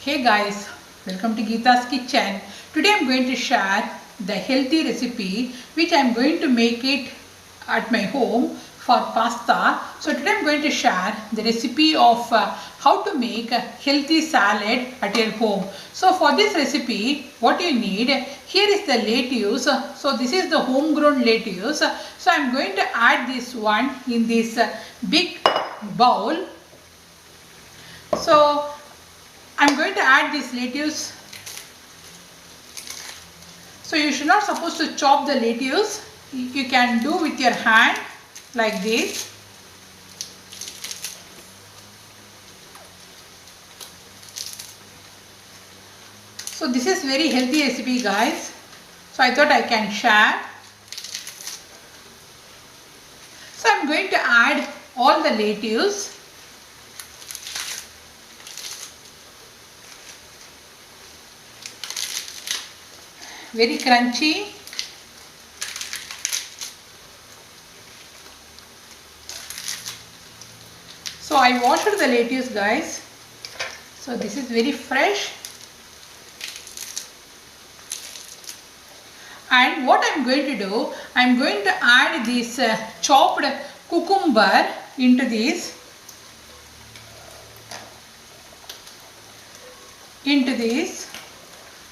Hey guys, welcome to Geeta's Kitchen. Today I'm going to share the healthy recipe which I'm going to make it at my home for pasta. So today I'm going to share the recipe of how to make a healthy salad at your home. So for this recipe, what you need, here is the lettuce. So this is the homegrown lettuce. So I'm going to add this one in this big bowl. So I'm going to add this lettuce. So you should not supposed to chop the lettuce. You can do with your hand like this. So this is very healthy recipe guys. So I thought I can share. So I'm going to add all the lettuce. Very crunchy. So I washed the lettuce guys. So this is very fresh. And what I'm going to do, I'm going to add this chopped cucumber into this.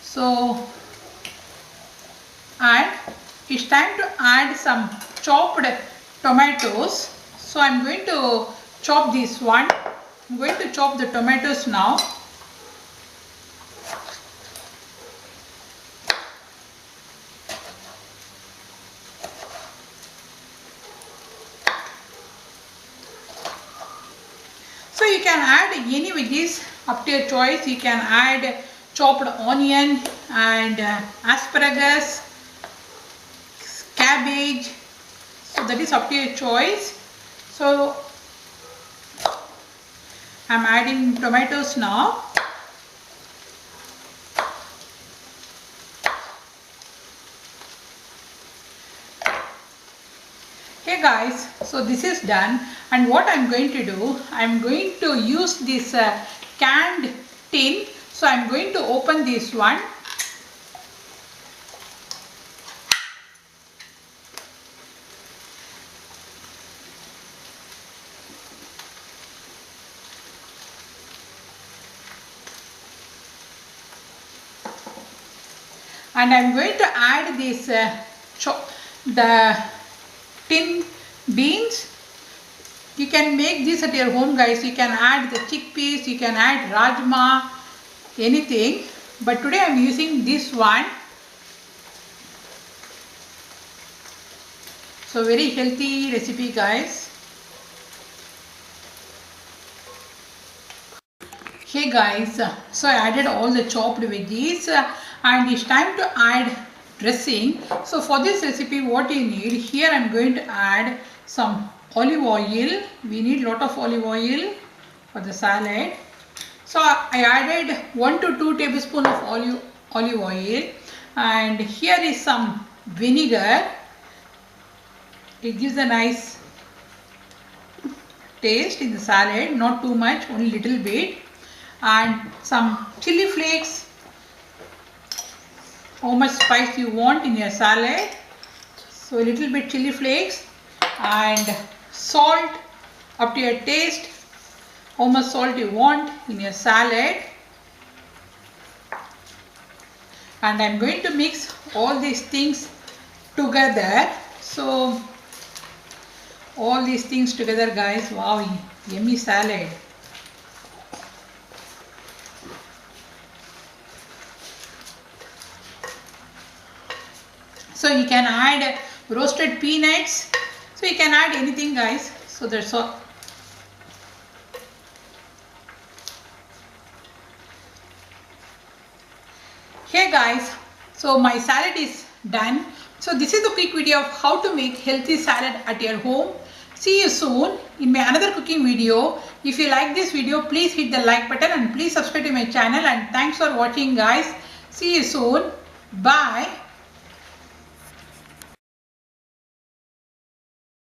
So and it's time to add some chopped tomatoes. So I'm going to chop this one. I'm going to chop the tomatoes now. So you can add any veggies up to your choice. You can add chopped onion and asparagus, cabbage. So that is up to your choice. So I'm adding tomatoes now. Hey guys, so this is done, and what I'm going to do, I'm going to use this canned tin. So I'm going to open this one. And I'm going to add this the tin beans. You can make this at your home guys. You can add the chickpeas, you can add rajma, anything. But today I'm using this one. So very healthy recipe guys. Hey guys, so I added all the chopped veggies and it's time to add dressing. So for this recipe what you need, here I'm going to add some olive oil. We need lot of olive oil for the salad. So I added 1 to 2 tablespoons of olive oil, and here is some vinegar. It gives a nice taste in the salad, not too much, only little bit. And some chili flakes, how much spice you want in your salad. So a little bit chili flakes, and salt up to your taste, how much salt you want in your salad. And I'm going to mix all these things together. So all these things together guys, wow, yummy salad. So you can add roasted peanuts. So you can add anything guys. So that's all. Hey guys, so my salad is done. So this is a quick video of how to make healthy salad at your home. See you soon in my another cooking video. If you like this video, please hit the like button and please subscribe to my channel, and thanks for watching guys. See you soon. Bye.